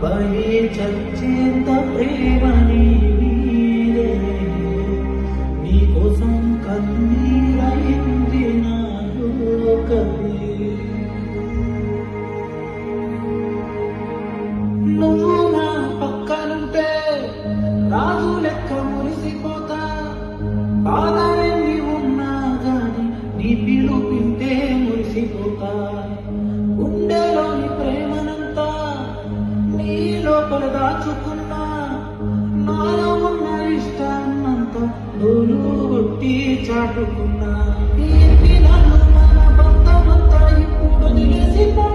పడి చచ్చేంత ప్రేమని నీరే నీకోసం కన్నీరైంది నా లోకమే. నువ్వు నా పక్కనుంటే రాజు లెక్క మురిసిపోతా. బాధని ఉన్నా గాని నీ పిలుపింటే మురిసిపోతా. గుండెలోని ప్రేమనంతా నీ లోపల దాచుకున్నా. నాలో ఉన్న ఇష్టాన్నంతా డోలు కొట్టి చాటుకున్నా. ఈ దినాలు మన బంధమంతా ఇప్పుడు నిలిసిపో